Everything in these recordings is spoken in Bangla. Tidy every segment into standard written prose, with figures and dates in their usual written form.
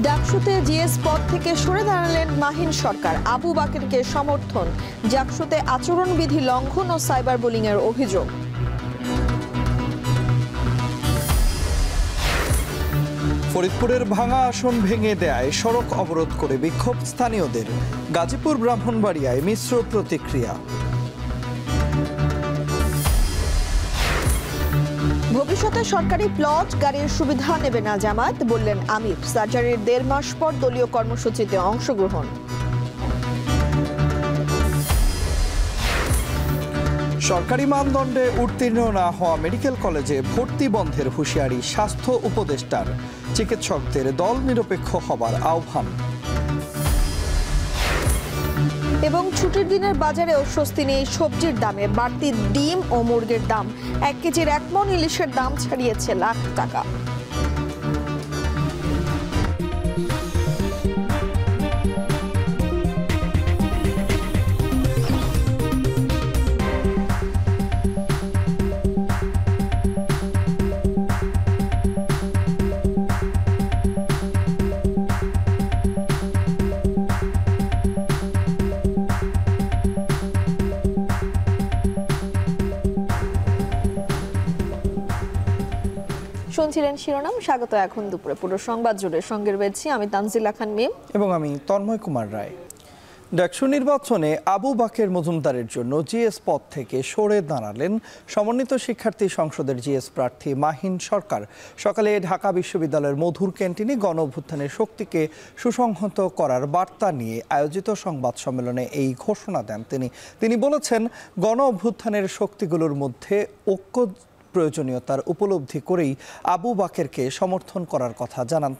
ডাকসুতে জিএস পদ থেকে সরে দাঁড়ালেন মাহিন সরকার। আবু বাকেরকে সমর্থন। ডাকসুতে আচরণবিধি লঙ্ঘন ও সাইবার বুলিং এর অভিযোগ। ফরিদপুরের ভাঙা আসন ভেঙে দেয় সড়ক অবরোধ করে বিক্ষোভ স্থানীয়দের। গাজীপুর ব্রাহ্মণবাড়িয়ায় মিশ্র প্রতিক্রিয়া। ভবিষ্যতে সরকারি প্লট গাড়ির সুবিধা নেবে না জামায়াত, বললেন আমির। সার্জারির 1.5 মাস পর দলীয় কর্মসূচিতে অংশগ্রহণ। সরকারি মানদণ্ডে উত্তীর্ণ না হওয়া মেডিকেল কলেজে ভর্তি বন্ধের হুঁশিয়ারি স্বাস্থ্য উপদেষ্টার। চিকিৎসকদের দল নিরপেক্ষ হবার আহ্বান। এবং ছুটির দিনের বাজারেও স্বস্তি নেই সবজির দামে। বাড়তি ডিম ও মুরগির দাম। 1 কেজির 1 মণ ইলিশের দাম ছাড়িয়েছে লাখ টাকা। শুনছিলেন শিরোনাম। স্বাগত এখন দুপুরে পুরো সংবাদ জুড়ে। সঙ্গে রয়েছি আমি তানজিলা খান মিম এবং আমি তন্ময় কুমার রায়। ডাকসু নির্বাচনে আবু বাকের মজুমদারের জন্য জিএস পদ থেকে সরে দাঁড়ালেন সমন্বিত শিক্ষার্থী সংসদের জিএস প্রার্থী মাহিন সরকার। সকালে ঢাকা বিশ্ববিদ্যালয়ের মধুর ক্যান্টিনে গণ অভ্যুত্থানের শক্তিকে সুসংহত করার বার্তা নিয়ে আয়োজিত সংবাদ সম্মেলনে এই ঘোষণা দেন তিনি বলেছেন, গণ অভ্যুত্থানের শক্তিগুলোর মধ্যে ঐক্য প্রয়োজনীয়তার উপলব্ধি করেই আবু বাকেরকে সমর্থন করার কথা জানান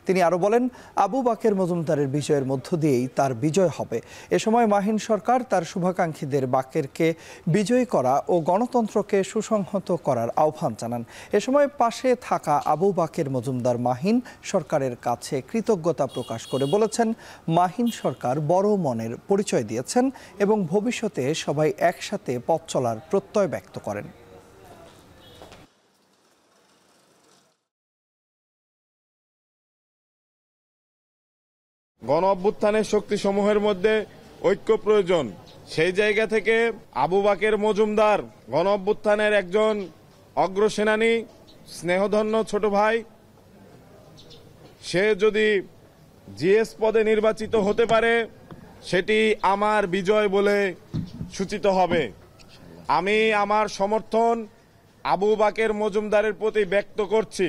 তিনি আরও বলেন, আবু বাকের মজুমদারের বিজয়ের মধ্য দিয়েই তার বিজয় হবে। এ সময় মাহিন সরকার তার শুভাকাঙ্ক্ষীদের বাকেরকে বিজয়ী করা ও গণতন্ত্রকে সুসংহত করার আহ্বান জানান। এ সময় পাশে থাকা আবু বাকের মজুমদার মাহিন সরকারের কাছে কৃতজ্ঞতা প্রকাশ করে বলেছেন, মাহিন সরকার বড় মনের পরিচয় দিয়েছেন এবং ভবিষ্যতে সবাই একসাথে পথ চলার প্রত্যয় ব্যক্ত করেন। গণ অভ্যুত্থানের শক্তিসমূহের মধ্যে ঐক্য প্রয়োজন। সেই জায়গা থেকে আবু বাকের মজুমদার গণ অভ্যুত্থানের একজন অগ্রসেনানী, স্নেহধন্য ছোট ভাই। সে যদি জিএস পদে নির্বাচিত হতে পারে সেটি আমার বিজয় বলে সূচিত হবে। আমি আমার সমর্থন আবু বাকের মজুমদারের প্রতি ব্যক্ত করছি।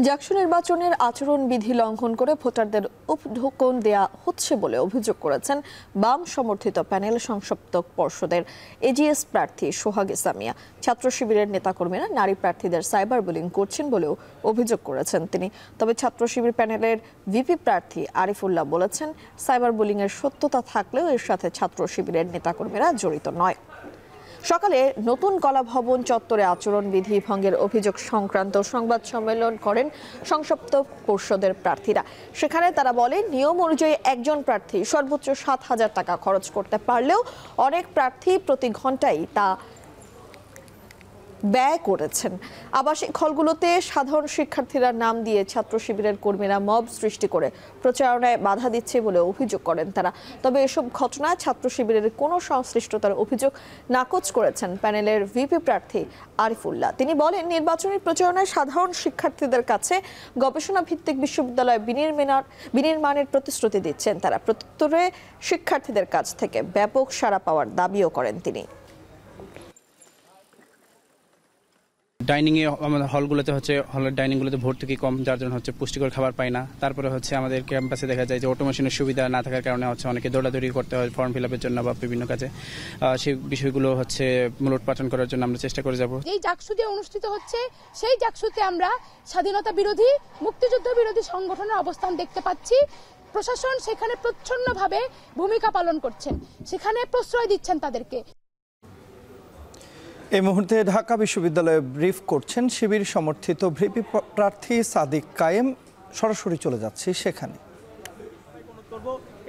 ডাকসু নির্বাচনের আচরণবিধি লঙ্ঘন করে ভোটারদের উপঢৌকন দেয়া হচ্ছে বলে অভিযোগ করেছেন বাম সমর্থিত প্যানেল সংসপ্তক পর্ষদের এজিএস প্রার্থী সোহাগ ইসলামিয়া। ছাত্র শিবিরের নেতাকর্মীরা নারী প্রার্থীদের সাইবার বুলিং করছেন বলেও অভিযোগ করেছেন তিনি। তবে ছাত্র শিবির প্যানেলের ভিপি প্রার্থী আরিফুল্লাহ বলেছেন, সাইবার বুলিং এর সত্যতা থাকলেও এর সাথে ছাত্র শিবিরের নেতাকর্মীরা জড়িত নয়। সকালে নতুন কলা ভবন চত্বরে আচরণবিধি ভঙ্গের অভিযোগ সংক্রান্ত সংবাদ সম্মেলন করেন সংসপ্ত পর্ষদের প্রার্থীরা। সেখানে তারা বলেন, নিয়ম অনুযায়ী একজন প্রার্থী সর্বোচ্চ 7,000 টাকা খরচ করতে পারলেও অনেক প্রার্থী প্রতি ঘন্টায় তা ব্যয় করেছেন। আবাসিক হলগুলোতে সাধারণ শিক্ষার্থীরা নাম দিয়ে ছাত্র শিবিরের কর্মীরা মব সৃষ্টি করে প্রচারণায় বাধা দিচ্ছে বলে অভিযোগ করেন তারা। তবে এসব ঘটনায় ছাত্র শিবিরের কোনো সংশ্লিষ্টতার অভিযোগ নাকচ করেছেন প্যানেলের ভিপি প্রার্থী আরিফুল্লাহ। তিনি বলেন, নির্বাচনী প্রচারণায় সাধারণ শিক্ষার্থীদের কাছে গবেষণা ভিত্তিক বিশ্ববিদ্যালয় বিনির্মাণের প্রতিশ্রুতি দিচ্ছেন তারা। প্রত্যুত্তরে শিক্ষার্থীদের কাছ থেকে ব্যাপক সাড়া পাওয়ার দাবিও করেন তিনি। ডাইনিংয়ে আমাদের হলগুলোতে হলের ডাইনিংগুলোতে ভর্তুকি কম, যার জন্য পুষ্টিকর খাবার পায় না। তারপরে আমাদের ক্যাম্পাসে দেখা যায় যে অটোমেশনের সুবিধা না থাকার কারণে অনেকে দৌড়াদৌড়ি করতে হয় ফর্ম ফিল আপের জন্য বা বিভিন্ন কাজে। সেই বিষয়গুলো মূলোৎপাটন করার জন্য আমরা চেষ্টা করে যাব। এই ডাকসুতে অনুষ্ঠিত হচ্ছে, সেই ডাকসুতে আমরা স্বাধীনতা বিরোধী, মুক্তিযুদ্ধ বিরোধী সংগঠনের অবস্থান দেখতে পাচ্ছি। প্রশাসন সেখানে প্রচ্ছন্নভাবে ভূমিকা পালন করছেন, সেখানে প্রশ্রয় দিচ্ছেন তাদেরকে। এই মুহূর্তে ঢাকা বিশ্ববিদ্যালয়ে ব্রিফ করছেন শিবির সমর্থিত ভিপি প্রার্থী সাদিক কায়েম। সরাসরি চলে যাচ্ছে সেখানে।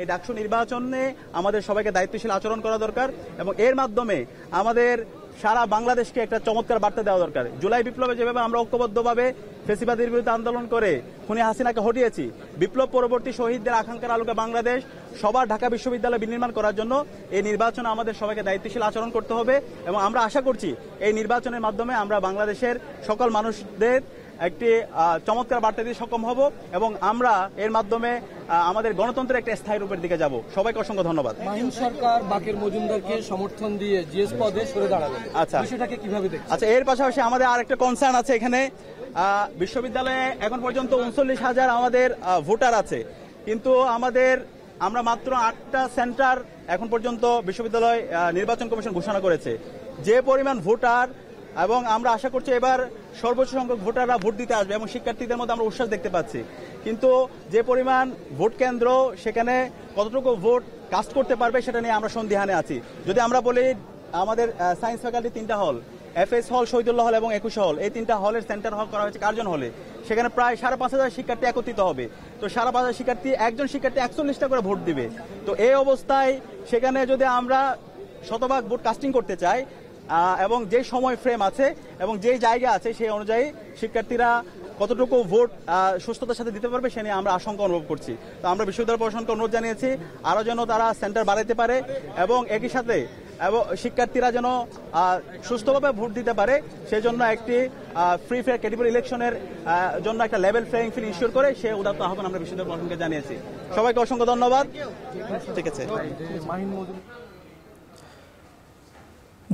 এই ডাকসু নির্বাচনে আমাদের সবাইকে দায়িত্বশীল আচরণ করা দরকার এবং এর মাধ্যমে আমাদের সারা বাংলাদেশকে একটা চমৎকার বার্তা দেওয়া দরকার। জুলাই বিপ্লবে যেভাবে আমরা ঐক্যবদ্ধভাবে ফ্যাসিবাদের বিরুদ্ধে আন্দোলন করে খুনি হাসিনাকে হটিয়েছি, বিপ্লব পরবর্তী শহীদদের আকাঙ্ক্ষার আলোকে বাংলাদেশ সবার ঢাকা বিশ্ববিদ্যালয় বিনির্মাণ করার জন্য এই নির্বাচনে আমাদের সবাইকে দায়িত্বশীল আচরণ করতে হবে এবং আমরা আশা করছি এই নির্বাচনের মাধ্যমে আমরা বাংলাদেশের সকল মানুষদের একটি চমৎকার বার্তা দিতে সক্ষম হব এবং আমরা এর মাধ্যমে আমাদের গণতন্ত্রের একটা স্থায়ী রূপের দিকে যাব। সবাইকে অসংখ্য ধন্যবাদ। মাহিন সরকার বাকের মজুমদারকে সমর্থন দিয়ে জিএস পদে সরে দাঁড়ালেন, আচ্ছা বিষয়টাকে কিভাবে দেখছেন? আচ্ছা, এর পাশাপাশি আমাদের আরেকটা কনসার্ন আছে। এখানে বিশ্ববিদ্যালয়ে এখন পর্যন্ত 39,000 আমাদের ভোটার আছে, কিন্তু আমরা মাত্র 8টা সেন্টার এখন পর্যন্ত বিশ্ববিদ্যালয় নির্বাচন কমিশন ঘোষণা করেছে। যে পরিমাণ ভোটার, এবং আমরা আশা করছি এবার সর্বোচ্চ সংখ্যক ভোটাররা ভোট দিতে আসবে এবং শিক্ষার্থীদের মধ্যে আমরা উচ্ছ্বাস দেখতে পাচ্ছি, কিন্তু যে পরিমাণ ভোট কেন্দ্র সেখানে কতটুকু ভোট কাস্ট করতে পারবে সেটা নিয়ে আমরা সন্দিহানে আছি। যদি আমরা বলি আমাদের সায়েন্স ফ্যাকাল্টি 3টা হল, এফএস হল, শহীদুল্লাহ হল এবং 21 হল, এই 3টা হলের সেন্টার হল করা হয়েছে কার্জন হলে। সেখানে প্রায় 5,500 শিক্ষার্থী একত্রিত হবে। তো 5,500 শিক্ষার্থী, একজন শিক্ষার্থী 41টা করে ভোট দিবে। তো এই অবস্থায় সেখানে যদি আমরা শতভাগ ভোট কাস্টিং করতে চাই এবং যে সময় ফ্রেম আছে এবং যে জায়গা আছে সেই অনুযায়ী শিক্ষার্থীরা কতটুকু ভোট সুস্থতার সাথে দিতে পারবে সে নিয়ে আমরা আশঙ্কা অনুভব করছি। তো আমরা বিশ্ববিদ্যালয় প্রশাসনকে অনুরোধ জানিয়েছি আরও যেন তারা সেন্টার বাড়াইতে পারে এবং একই সাথে শিক্ষার্থীরা যেন সুস্থভাবে ভোট দিতে পারে, সেই জন্য একটি ফ্রি ফেয়ার ক্যাটেগরি ইলেকশনের জন্য একটা লেভেল প্লেইং ফিল্ড ইনশিওর করে সে উদাত্ত আহ্বান আমরা বিশ্ববিদ্যালয় প্রশাসনকে জানিয়েছি। সবাইকে অসংখ্য ধন্যবাদ। ঠিক আছে।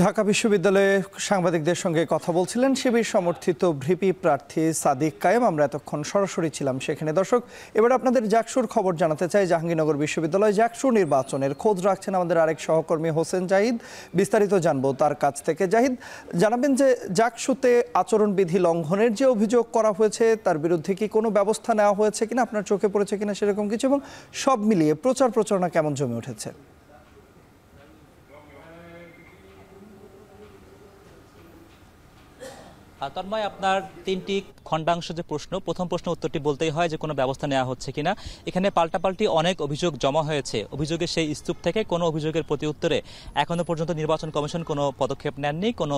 ঢাকা বিশ্ববিদ্যালয়ে সাংবাদিকদের সঙ্গে কথা বলছিলেন শিবির সমর্থিত ভিপি প্রার্থী সাদিক কায়েম। আমরা এতক্ষণ সরাসরি ছিলাম সেখানে। দর্শক, এবার আপনাদের জাকসুর খবর জানাতে চাই। জাহাঙ্গীরনগর বিশ্ববিদ্যালয় জাকসু নির্বাচনের খোঁজ রাখছেন আমাদের আরেক সহকর্মী হোসেন জাহিদ। বিস্তারিত জানবো তার কাছ থেকে। জাহিদ, জানাবেন যে জাকসুতে আচরণবিধি লঙ্ঘনের যে অভিযোগ করা হয়েছে তার বিরুদ্ধে কি কোনো ব্যবস্থা নেওয়া হয়েছে কিনা, আপনার চোখে পড়েছে কিনা সেরকম কিছু, এবং সব মিলিয়ে প্রচারণা কেমন জমে উঠেছে? তন্ময়, আপনার 3টি খণ্ডাংশ যে প্রথম প্রশ্ন উত্তরটি বলতেই হয় যে কোনো ব্যবস্থা নেওয়া হচ্ছে কিনা। এখানে পাল্টাপাল্টি অনেক অভিযোগ জমা হয়েছে। অভিযোগের সেই স্তূপ থেকে কোনো অভিযোগের প্রতি উত্তরে এখনো পর্যন্ত নির্বাচন কমিশন কোনো পদক্ষেপ নেননি, কোনো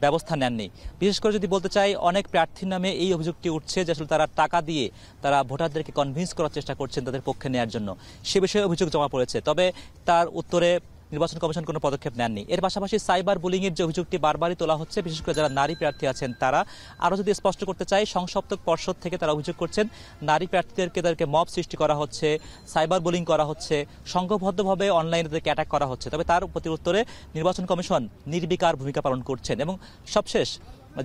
ব্যবস্থা নেননি। বিশেষ করে যদি বলতে চাই, অনেক প্রার্থীর নামে এই অভিযোগটি উঠছে যে আসলে তারা টাকা দিয়ে তারা ভোটারদেরকে কনভিন্স করার চেষ্টা করছেন তাদের পক্ষে নেওয়ার জন্য। সে বিষয়ে অভিযোগ জমা পড়েছে, তবে তার উত্তরে নির্বাচন কমিশন কোনো পদক্ষেপ নেননি। এর পাশাপাশি সাইবার বুলিংয়ের যে অভিযোগটি বারবারই তোলা হচ্ছে, বিশেষ করে যারা নারী প্রার্থী আছেন তারা, আরও যদি স্পষ্ট করতে চাই, সংসপ্তক পর্ষদ থেকে তারা অভিযোগ করছেন নারী প্রার্থীদেরকে তাদেরকে মব সৃষ্টি করা হচ্ছে, সাইবার বুলিং করা হচ্ছে, সংঘবদ্ধভাবে অনলাইনে তাদেরকে অ্যাটাক করা হচ্ছে। তবে তার প্রতি উত্তরে নির্বাচন কমিশন নির্বিকার ভূমিকা পালন করছেন। এবং সবশেষ,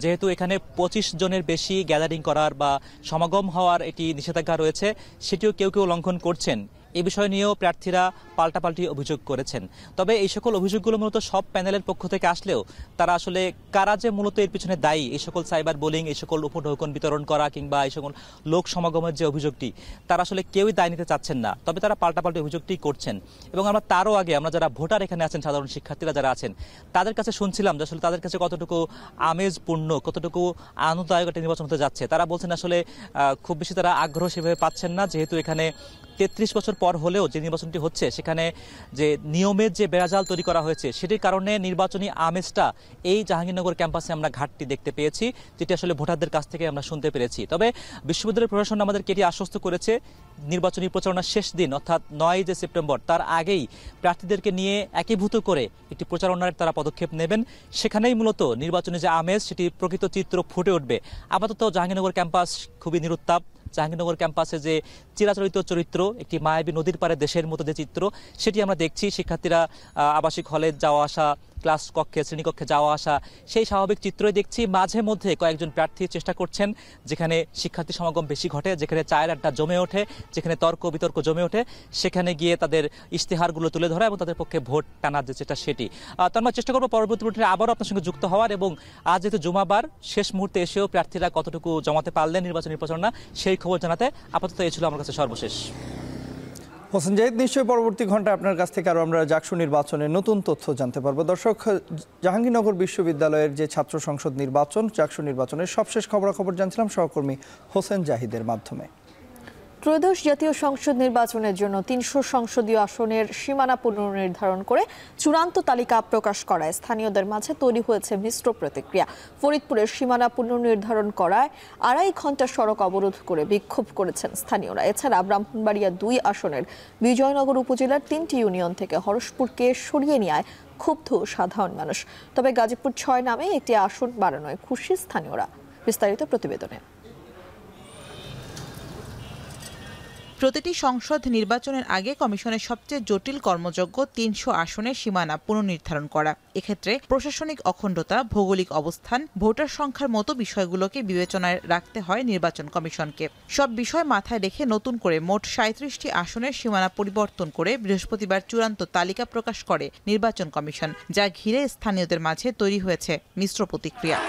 যেহেতু এখানে 25 জনের বেশি গ্যাদারিং করার বা সমাগম হওয়ার এটি নিষেধাজ্ঞা রয়েছে, সেটিও কেউ লঙ্ঘন করছেন। এই বিষয় নিয়েও প্রার্থীরা পাল্টাপাল্টি অভিযোগ করেছেন। তবে এই সকল অভিযোগগুলো মূলত সব প্যানেলের পক্ষ থেকে আসলেও তারা আসলে কারা যে মূলত এর পিছনে দায়ী, এই সকল সাইবার বুলিং, এই সকল উপঢৌকন বিতরণ করা কিংবা এই সকল লোক সমাগমের যে অভিযোগটি, তারা আসলে কেউই দায় নিতে চাচ্ছেন না। তবে তারা পাল্টাপাল্টি অভিযোগটি করছেন। এবং আমরা তারও আগে আমরা যারা ভোটার এখানে আছেন, সাধারণ শিক্ষার্থীরা যারা আছেন, তাদের কাছে শুনছিলাম যে আসলে তাদের কাছে কতটুকু আমেজপূর্ণ, কতটুকু আনন্দদায়ক একটা নির্বাচন হতে যাচ্ছে। তারা বলছেন আসলে খুব বেশি তারা আগ্রহ সেভাবে পাচ্ছেন না, যেহেতু এখানে 33 বছর পর হলেও যে নির্বাচনটি হচ্ছে সেখানে যে নিয়মের যে বেড়াজাল তৈরি করা হয়েছে সেটির কারণে নির্বাচনী আমেজটা এই জাহাঙ্গীরনগর ক্যাম্পাসে আমরা ঘাটতি দেখতে পেয়েছি, যেটি আসলে ভোটারদের কাছ থেকে আমরা শুনতে পেরেছি। তবে বিশ্ববিদ্যালয় প্রশাসন আমাদেরকে এটি আশ্বস্ত করেছে নির্বাচনী প্রচারণার শেষ দিন অর্থাৎ 9 সেপ্টেম্বর, তার আগেই প্রার্থীদেরকে নিয়ে একীভূত করে একটি প্রচারণার তারা পদক্ষেপ নেবেন। সেখানেই মূলত নির্বাচনী যে আমেজ সেটি প্রকৃত চিত্র ফুটে উঠবে। আপাতত জাহাঙ্গীরনগর ক্যাম্পাস খুবই নিরুত্তাপ। জাহাঙ্গীরনগর ক্যাম্পাসে যে চিরাচরিত চরিত্র, একটি মায়াবী নদীর পাড়ে দেশের মতো যে চিত্র, সেটি আমরা দেখছি। শিক্ষার্থীরা আবাসিক হলে যাওয়া আসা, ক্লাস কক্ষে, শ্রেণীকক্ষে যাওয়া আসা, সেই স্বাভাবিক চিত্রই দেখছি। মাঝে মধ্যে কয়েকজন প্রার্থী চেষ্টা করছেন যেখানে শিক্ষার্থী সমাগম বেশি ঘটে, যেখানে চায়ের আড্ডা জমে ওঠে, যেখানে তর্ক বিতর্ক জমে ওঠে, সেখানে গিয়ে তাদের ইশতেহারগুলো তুলে ধরা এবং তাদের পক্ষে ভোট টানার যে যেটা সেটি। তো আমরা চেষ্টা করবো পরবর্তী মিনিটে আবারও আপনার সঙ্গে যুক্ত হওয়ার, এবং আজ যেহেতু জুমাবার, শেষ মুহূর্তে এসেও প্রার্থীরা কতটুকু জমাতে পারলেন নির্বাচনী প্রচারণা, সেই খবর জানাতে। আপাতত এই ছিল আমার কাছে সর্বশেষ। হোসেন জাহিদ, নিশ্চয়ই পরবর্তী ঘন্টায় আপনার কাছ থেকে আরও আমরা জাকসু নির্বাচনের নতুন তথ্য জানতে পারবো। দর্শক, জাহাঙ্গীরনগর বিশ্ববিদ্যালয়ের যে ছাত্র সংসদ নির্বাচন, জাকসু নির্বাচনের সবশেষ খবরাখবর জানছিলাম সহকর্মী হোসেন জাহিদের মাধ্যমে। ত্রয়োদশ জাতীয় সংসদ নির্বাচনের জন্য ৩০০ সংসদীয় আসনের সীমানা পুনর্নির্ধারণ করে চূড়ান্ত তালিকা প্রকাশ করায় স্থানীয়দের মাঝে তৈরি হয়েছে মিশ্র প্রতিক্রিয়া। ফরিদপুরের সীমানা পুনর্নির্ধারণ করায় ২.৫ ঘণ্টা সড়ক অবরোধ করে বিক্ষোভ করেছেন স্থানীয়রা। এছাড়া ব্রাহ্মণবাড়িয়া ২ আসনের বিজয়নগর উপজেলার ৩টি ইউনিয়ন থেকে হরষপুরকে সরিয়ে নেওয়ায় ক্ষুব্ধ সাধারণ মানুষ। তবে গাজীপুর ৬ নামে একটি আসন বাড়ানোয় খুশি স্থানীয়রা। বিস্তারিত প্রতিবেদনে। প্রতিটি সংসদ নির্বাচনের আগে কমিশনের সবচেয়ে জটিল কর্মযজ্ঞ ৩০০ আসনের সীমানা পুনর্নির্ধারণ করা। এক্ষেত্রে প্রশাসনিক অখণ্ডতা, ভৌগোলিক অবস্থান, ভোটার সংখ্যার মতো বিষয়গুলোকে বিবেচনায় রাখতে হয় নির্বাচন কমিশনকে। সব বিষয় মাথায় রেখে নতুন করে মোট ৩৭টি আসনের সীমানা পরিবর্তন করে বৃহস্পতিবার চূড়ান্ত তালিকা প্রকাশ করে নির্বাচন কমিশন, যা ঘিরে স্থানীয়দের মাঝে তৈরি হয়েছে মিশ্র প্রতিক্রিয়া।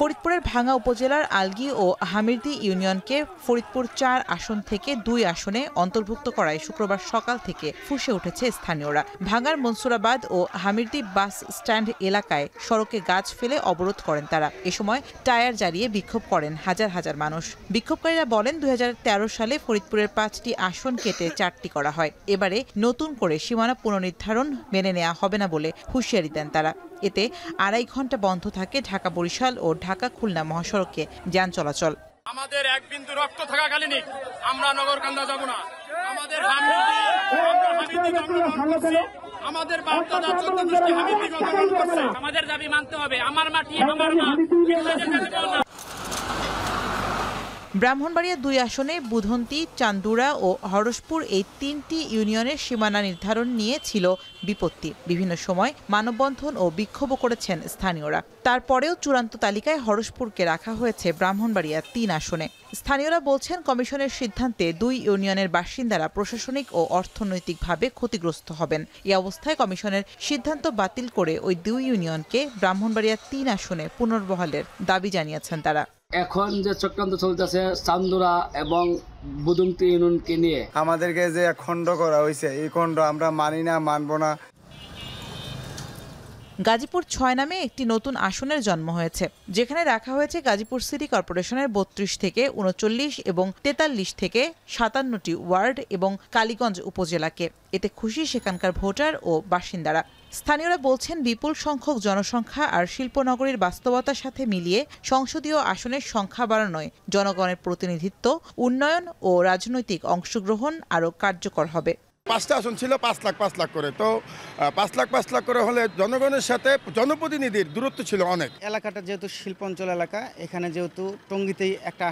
ফরিদপুরের ভাঙ্গা উপজেলার আলগী ও হামিরদি ইউনিয়নকে ফরিদপুর ৪ আসন থেকে ২ আসনে অন্তর্ভুক্ত করায় শুক্রবার সকাল থেকে ফুঁসে উঠেছে স্থানীয়রা। ভাঙ্গার মনসুরাবাদ ও হামিরদি বাস স্ট্যান্ড এলাকায় সড়কে গাছ ফেলে অবরোধ করেন তারা। এ সময় টায়ার জ্বালিয়ে বিক্ষোভ করেন হাজার হাজার মানুষ। বিক্ষোভকারীরা বলেন ২০১৩ সালে ফরিদপুরের ৫টি আসন কেটে ৪টি করা হয়। এবারে নতুন করে সীমানা পুনর্নির্ধারণ মেনে নেওয়া হবে না বলে হুঁশিয়ারি দেন তারা। এতে ২.৫ ঘণ্টা বন্ধ থাকে ঢাকা বরিশাল ও ঢাকা খুলনা মহাসড়কে যান চলাচল। আমাদের এক বিন্দু রক্ত থাকাকালীন আমরা নগরকান্দা যাব না। আমাদের আমাদের দাবি মানতে হবে। আমার মাটি আমার মা। ব্রাহ্মণবাড়িয়া ২ আসনে বুধন্তি, চান্দুরা ও হরষপুর এই ৩টি ইউনিয়নের সীমানা নির্ধারণ নিয়ে ছিল বিপত্তি। বিভিন্ন সময় মানববন্ধন ও বিক্ষোভও করেছেন স্থানীয়রা। তারপরেও চূড়ান্ত তালিকায় হরষপুরকে রাখা হয়েছে ব্রাহ্মণবাড়িয়া ৩ আসনে। স্থানীয়রা বলছেন কমিশনের সিদ্ধান্তে ২ ইউনিয়নের বাসিন্দারা প্রশাসনিক ও অর্থনৈতিকভাবে ক্ষতিগ্রস্ত হবেন। এই অবস্থায় কমিশনের সিদ্ধান্ত বাতিল করে ওই ২ ইউনিয়নকে ব্রাহ্মণবাড়িয়া ৩ আসনে পুনর্বহালের দাবি জানিয়েছেন তারা। এখন যে চক্রান্ত চলতেছে চান্দুরা এবং বুদুমতি ইউনিয়নকে নিয়ে, আমাদেরকে যে খণ্ড করা হয়েছে এই খণ্ড আমরা মানি না, মানব না। গাজীপুর ৬ নামে একটি নতুন আসনের জন্ম হয়েছে, যেখানে রাখা হয়েছে গাজীপুর সিটি কর্পোরেশনের ৩২ থেকে ৩৯ এবং ৪৩ থেকে ৫৭টি ওয়ার্ড এবং কালীগঞ্জ উপজেলাকে। এতে খুশি সেখানকার ভোটার ও বাসিন্দারা। স্থানীয়রা বলছেন বিপুল সংখ্যক জনসংখ্যা আর শিল্পনগরীর বাস্তবতার সাথে মিলিয়ে সংসদীয় আসনের সংখ্যা বাড়ানোয় জনগণের প্রতিনিধিত্ব, উন্নয়ন ও রাজনৈতিক অংশগ্রহণ আরও কার্যকর হবে। 5টা আসন ছিল ৫ লাখ করে, তো ৫ লাখ করে হলে জনগণের সাথে জনপ্রতিনিধির দূরত্ব ছিল অনেক। এলাকাটা যেহেতু শিল্পাঞ্চল এলাকা, এখানে যেহেতু টঙ্গীতেই একটা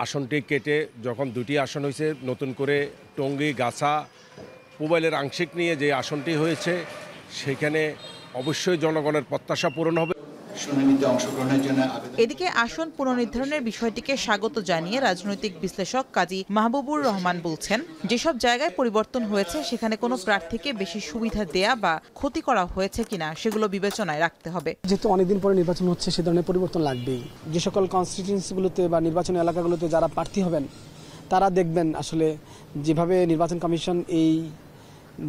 আসনটি কেটে যখন 2টি আসন হয়েছে, নতুন করে টঙ্গী, গাছা, মোবাইলের আংশিক নিয়ে যে আসনটি হয়েছে, সেখানে অবশ্যই জনগণের প্রত্যাশা পূরণ হবে। এদিকে আসন পুনর্নির্ধারণের বিষয়টিকে স্বাগত জানিয়ে রাজনৈতিক বিশ্লেষক কাজী মাহবুবুর রহমান বলছেন, যেসব জায়গায় পরিবর্তন হয়েছে সেখানে কোনো প্রার্থীকে বেশি সুবিধা দেয়া বা ক্ষতি করা হয়েছে কিনা সেগুলো বিবেচনায় রাখতে হবে। যেহেতু অনেকদিন পরে নির্বাচন হচ্ছে, সে ধরনের পরিবর্তন লাগবেই। যে সকল কনস্টিটিউয়েন্সিগুলোতে বা নির্বাচনী এলাকাগুলোতে যারা প্রার্থী হবেন তারা দেখবেন আসলে যেভাবে নির্বাচন কমিশন এই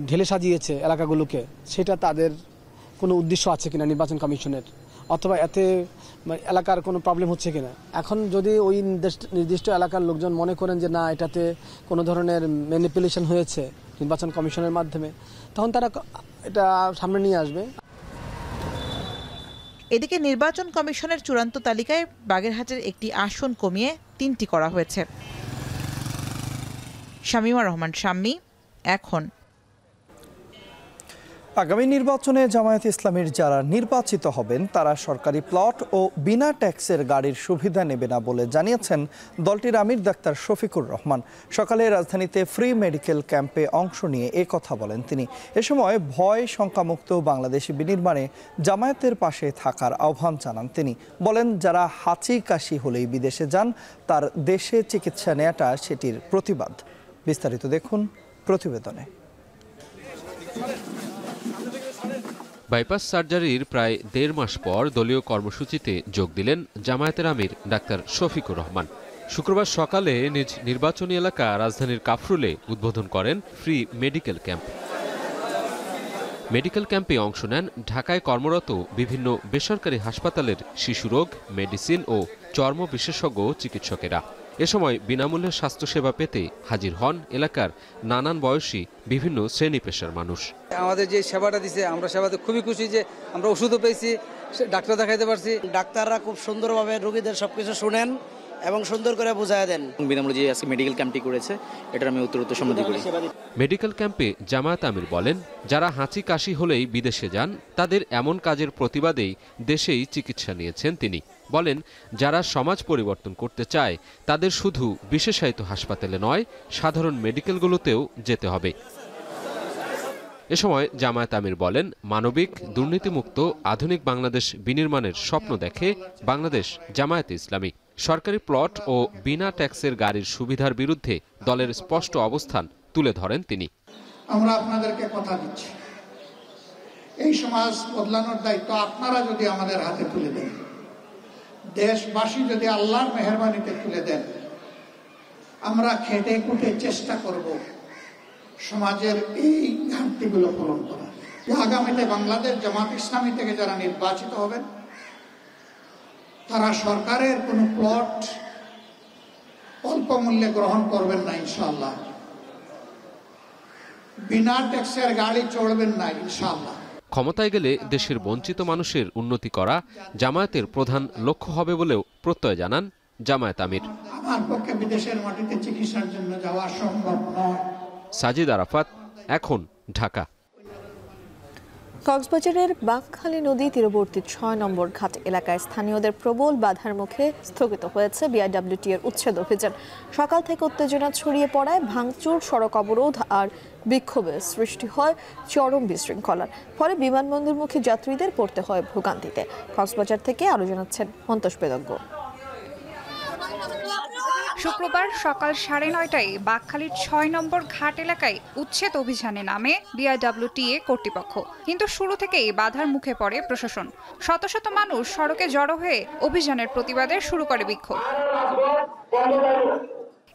ঢেলে সাজিয়েছে এলাকাগুলোকে, সেটা তাদের কোনো উদ্দেশ্য আছে কিনা নির্বাচন কমিশনের, অথবা এতে এলাকার কোনো প্রবলেম হচ্ছে কিনা। এখন যদি ওই নির্দিষ্ট এলাকার লোকজন মনে করেন যে না, এটাতে কোনো ধরনের ম্যানিপুলেশন হয়েছে নির্বাচন কমিশনের মাধ্যমে, তখন তারা এটা সামনে নিয়ে আসবে। এদিকে নির্বাচন কমিশনের চূড়ান্ত তালিকায় বাগেরহাটের একটি আসন কমিয়ে 3টি করা হয়েছে। শামীমা রহমান শাম্মী, এখন। আগামী নির্বাচনে জামায়াতে ইসলামীর যারা নির্বাচিত হবেন তারা সরকারি প্লট ও বিনা ট্যাক্সের গাড়ির সুবিধা নেবে না বলে জানিয়েছেন দলটির আমির ডাক্তার শফিকুর রহমান। সকালে রাজধানীতে ফ্রি মেডিকেল ক্যাম্পে অংশ নিয়ে কথা বলেন তিনি। এ সময় ভয় শঙ্কামুক্ত বাংলাদেশ বিনির্মাণে জামায়াতের পাশে থাকার আহ্বান জানান তিনি। বলেন, যারা হাঁচি কাশি হলেই বিদেশে যান, তার দেশে চিকিৎসা নেওয়াটা সেটির প্রতিবাদ। বিস্তারিত দেখুন প্রতিবেদনে। বাইপাস সার্জারির প্রায় 1.5 মাস পর দলীয় কর্মসূচিতে যোগ দিলেন জামায়াতের আমির ডাক্তার শফিকুর রহমান। শুক্রবার সকালে নিজ নির্বাচনী এলাকা রাজধানীর কাফরুলে উদ্বোধন করেন ফ্রি মেডিকেল ক্যাম্প। মেডিকেল ক্যাম্পে অংশ নেন ঢাকায় কর্মরত বিভিন্ন বেসরকারি হাসপাতালের শিশুরোগ, মেডিসিন ও চর্ম বিশেষজ্ঞ চিকিৎসকেরা। এ সময় বিনামূল্যে স্বাস্থ্যসেবা পেতে হাজির হন এলাকার নানান বয়সী বিভিন্ন শ্রেণী পেশার মানুষ। আমাদের যে সেবাটা দিছে আমরা সেবাতে খুবই খুশি যে আমরা ওষুধও পেয়েছি, ডাক্তার দেখাইতে পারছি। ডাক্তাররা খুব সুন্দরভাবে রোগীদের সবকিছু শুনেন এবং সুন্দর করে বুঝায় দেন। বিনামূল্যে যে আজকে মেডিকেল ক্যাম্পটি করেছে এটার আমি উত্তরোত্তর সম্মতি করি। মেডিকেল ক্যাম্পে জামায়াত আমির বলেন, যারা হাঁচি কাশি হলেই বিদেশে যান তাদের এমন কাজের প্রতিবাদেই দেশেই চিকিৎসা নিয়েছেন তিনি। বলেন, যারা সমাজ পরিবর্তন করতে চায় তাদের শুধু বিশেষায়িত হাসপাতালে নয় সাধারণ মেডিকেলগুলোতেও যেতে হবে। এ সময় জামায়াত আমির বলেন, মানবিক দুর্নীতিমুক্ত আধুনিক বাংলাদেশ বিনির্মাণের স্বপ্ন দেখে বাংলাদেশ জামায়াতে ইসলামী। সরকারি প্লট ও বিনা ট্যাক্সের গাড়ির সুবিধার বিরুদ্ধে দলের স্পষ্ট অবস্থান তুলে ধরেন তিনি। আমরা আপনাদেরকে কথা দিচ্ছি, এই সমাজ বদলানোর দায়িত্ব আপনারা যদি আমাদের হাতে তুলে দেন, দেশবাসী যদি আল্লাহর মেহেরবানিতে তুলে দেন, আমরা খেটে খুঁটে চেষ্টা করব সমাজের এই ঘাটতিগুলো পূরণ করা। আগামীতে বাংলাদেশ জামাত ইসলামী থেকে যারা নির্বাচিত হবেন তারা সরকারের কোনো প্লট অল্প মূল্যে গ্রহণ করবেন না ইনশাআল্লাহ, বিনা ট্যাক্সের গাড়ি চড়বেন না ইনশাআল্লাহ। ক্ষমতায় গেলে দেশের বঞ্চিত মানুষের উন্নতি করা জামায়াতের প্রধান লক্ষ্য হবে বলেও প্রত্যয় জানান জামায়াত আমির। আমার পক্ষে বিদেশের মাটিতে চিকিৎসার জন্য যাওয়া সম্ভব নয়। সাজিদ আরাফাত, এখন, ঢাকা। কক্সবাজারের বাঁকখালী নদী তীরবর্তী ৬ নম্বর ঘাট এলাকায় স্থানীয়দের প্রবল বাধার মুখে স্থগিত হয়েছে বিআইডব্লিউটি এর উচ্ছেদ অভিযান। সকাল থেকে উত্তেজনা ছড়িয়ে পড়ায় ভাঙচুর, সড়ক অবরোধ আর বিক্ষোভের সৃষ্টি হয় চরম বিশৃঙ্খলার। ফলে বিমানবন্দরমুখী যাত্রীদের পড়তে হয় ভোগান্তিতে। কক্সবাজার থেকে আরো জানাচ্ছেন সন্তোষ বেদজ্ঞ। শুক্রবার সকাল ৯:৩০টায় বাঁকখালীর ৬ নম্বর ঘাট এলাকায় উচ্ছেদ অভিযানে নামে বিআইডব্লিউটিএ কর্তৃপক্ষ। কিন্তু শুরু থেকেই বাধার মুখে পড়ে প্রশাসন। শত শত মানুষ সড়কে জড়ো হয়ে অভিযানের প্রতিবাদে শুরু করে বিক্ষোভ।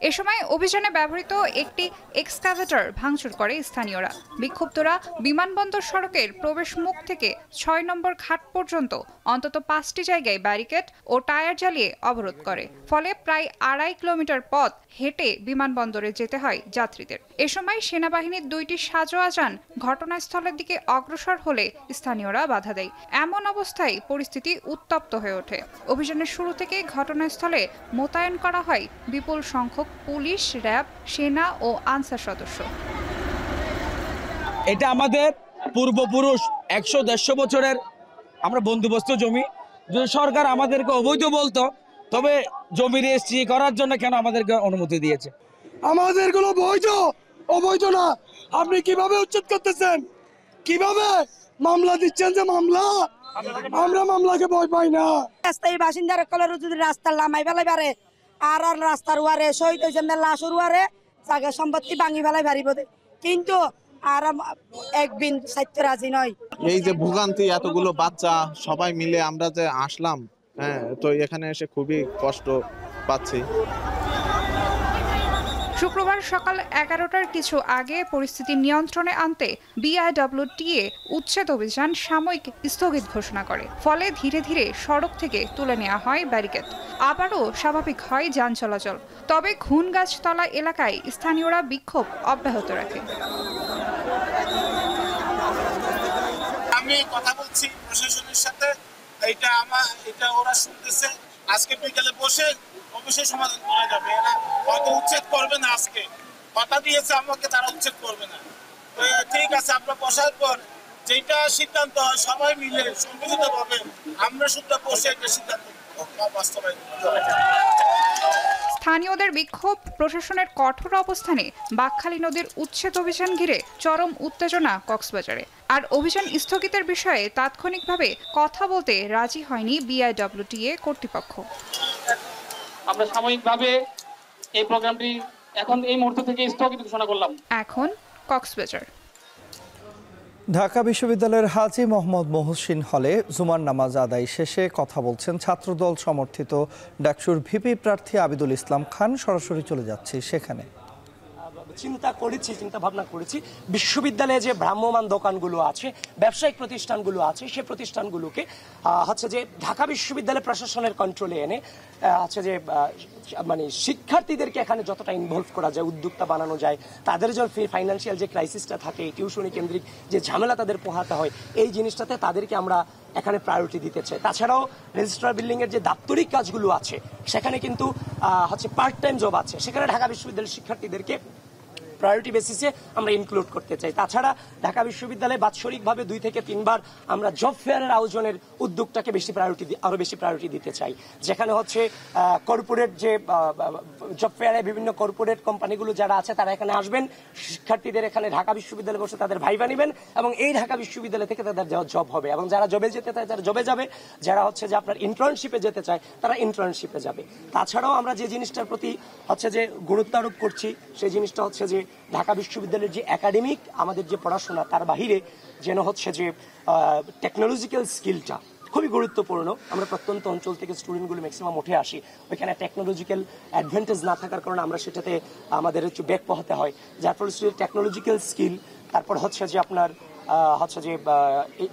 এ সময় অভিযানে ব্যবহৃত একটি এক্সকাভেটর ভাঙচুর করে স্থানীয়রা। বিক্ষুব্ধরা বিমানবন্দর সড়কের প্রবেশ মুখ থেকে ৬ নম্বর ঘাট পর্যন্ত অন্তত ৫টি জায়গায় ব্যারিকেড ও টায়ার জ্বালিয়ে অবরোধ করে। ফলে প্রায় ২.৫ কিলোমিটার পথ হেঁটে বিমানবন্দরে যেতে হয় যাত্রীদের। এ সময় সেনাবাহিনীর ২টি সাঁজোয়া যান ঘটনাস্থলের দিকে অগ্রসর হলে স্থানীয়রা বাধা দেয়। এমন অবস্থায় পরিস্থিতি উত্তপ্ত হয়ে ওঠে। অভিযানের শুরু থেকে ঘটনাস্থলে মোতায়েন করা হয় বিপুল সংখ্যক পুলিশ, র্যাব, সেনা ও আনসার সদস্য। এটা আমাদের পূর্বপুরুষ ১০০-১৫০ বছরের আমরা বন্দোবস্ত জমি। যদি সরকার আমাদেরকে অবৈধ বলতো তবে জমি রেজিস্ট্রি করার জন্য কেন আমাদেরকে অনুমতি দিয়েছে? আমাদেরগুলো বৈধ, অবৈধ না। আপনি কিভাবে উচ্ছেদ করতেছেন? কিভাবে মামলা দিচ্ছেন? যে মামলা, আমরা মামলাকে ভয় পাই না। স্থায়ী বাসিন্দার কলের যদি রাস্তার লামাই বেলাই পারে আর রাস্তার ওয়ারে শহীদ হয়েছেন লাশের ওয়ারে জায়গা সম্পত্তি ভাঙি বেলাই পারিব, কিন্তু আর একদিন সাহিত্য রাজি নয়। এই যে ভোগান্তি, এতগুলো বাচ্চা সবাই মিলে আমরা যে আসলাম, হ্যাঁ, তো এখানে এসে খুবই কষ্ট পাচ্ছি। শুক্রবার সকাল ১১টার কিছু আগে পরিস্থিতি নিয়ন্ত্রণে আনতে বিআইডব্লিউটিএ উচ্ছেদ অভিযান সাময়িক স্থগিত ঘোষণা করে। ফলে ধীরে ধীরে সড়ক থেকে তুলে নেওয়া হয় ব্যারিকেড। আবারও স্বাভাবিক হয় যান চলাচল। তবে খুনগাছতলা এলাকায় স্থানীয়রা বিক্ষোভ অব্যাহত রাখে। আমি কথা বলছি প্রশাসনের সাথে, এটা ওরা শুনতেছে। আজকে বিকেলে বসে অবশ্যই সমাধান করা যাবে। এরা হয়তো উচ্ছেদ করবে না, আজকে কথা দিয়েছে আমাকে তারা উচ্ছেদ করবে না। তো ঠিক আছে, আমরা বসার পর যেটা সিদ্ধান্ত হয় সবাই মিলে সম্মিলিতভাবে আমরা শুধু বসে একটা সিদ্ধান্ত বাস্তবায়ন। স্থানীয়দের বিক্ষোভ, প্রশাসনের কঠোর অবস্থানে বাঁকখালী নদীর উচ্ছেদ অভিযান ঘিরে চরম উত্তেজনা কক্সবাজারে। আর অভিযান স্থগিতের বিষয়ে তাৎক্ষণিকভাবে কথা বলতে রাজি হয়নি বিআইডব্লিউটিএ কর্তৃপক্ষ। আমরা সাময়িকভাবে এই প্রোগ্রামটি এখন এই মুহূর্ত থেকে স্থগিত ঘোষণা করলাম। এখন কক্সবাজার। ঢাকা বিশ্ববিদ্যালয়ের হাজী মোহাম্মদ মহসিন হলে জুমার নামাজ আদায় শেষে কথা বলছেন ছাত্রদল সমর্থিত ডাকসুর ভিপি প্রার্থী আবিদুল ইসলাম খান। সরাসরি চলে যাচ্ছে সেখানে। চিন্তা ভাবনা করেছি বিশ্ববিদ্যালয়ে যে ভ্রাম্যমান দোকানগুলো আছে, ব্যবসায়িক প্রতিষ্ঠানগুলো আছে, সেই প্রতিষ্ঠানগুলোকে হচ্ছে যে ঢাকা বিশ্ববিদ্যালয় প্রশাসনের কন্ট্রোলে এনে হচ্ছে যে মানে শিক্ষার্থীদেরকে এখানে যতটা ইনভলভ করা যায়, উদ্যোক্তা বানানো যায়, তাদের যে ফাইন্যান্সিয়াল যে ক্রাইসিসটা থাকে, টিউশনি কেন্দ্রিক যে ঝামেলা তাদের পোহাতে হয়, এই জিনিসটাতে তাদেরকে আমরা এখানে প্রায়োরিটি দিতে চাই। তাছাড়াও রেজিস্ট্রার বিল্ডিং এর যে দাপ্তরিক কাজগুলো আছে সেখানে কিন্তু হচ্ছে পার্ট টাইম জব আছে, সেখানে ঢাকা বিশ্ববিদ্যালয়ের শিক্ষার্থীদেরকে প্রায়োরিটি বেসিসে আমরা ইনক্লুড করতে চাই। তাছাড়া ঢাকা বিশ্ববিদ্যালয়ে বাৎসরিকভাবে 2 থেকে 3 বার আমরা জব ফেয়ারের আয়োজনের উদ্যোগটাকে আরো বেশি প্রায়োরিটি দিতে চাই, যেখানে হচ্ছে কর্পোরেট যে জব ফেয়ারে বিভিন্ন কর্পোরেট কোম্পানিগুলো যারা আছে তারা এখানে আসবেন, শিক্ষার্থীদের এখানে ঢাকা বিশ্ববিদ্যালয়ে বসে তাদের ভাইবা নেবেন এবং এই ঢাকা বিশ্ববিদ্যালয় থেকে তাদের জব হবে, এবং যারা জবে যেতে চায় তারা জবে যাবে, যারা হচ্ছে যে আপনার ইন্টার্নশিপে যেতে চায় তারা ইন্টার্নশিপে যাবে। তাছাড়াও আমরা যে জিনিসটার প্রতি হচ্ছে যে গুরুত্ব আরোপ করছি সেই জিনিসটা হচ্ছে যে ঢাকা বিশ্ববিদ্যালয়ের যে একাডেমিক আমাদের যে পড়াশোনা তার বাহিরে যেন হচ্ছে যে টেকনোলজিক্যাল স্কিলটা খুবই গুরুত্বপূর্ণ। আমরা প্রত্যন্ত অঞ্চল থেকে স্টুডেন্টগুলো ম্যাক্সিমাম উঠে আসি, ওইখানে টেকনোলজিক্যাল অ্যাডভান্টেজ না থাকার কারণে আমরা সেটাতে আমাদের একটু ব্যাক পোহাতে হয়, যার ফলে টেকনোলজিক্যাল স্কিল, তারপর হচ্ছে যে আপনার হচ্ছে যে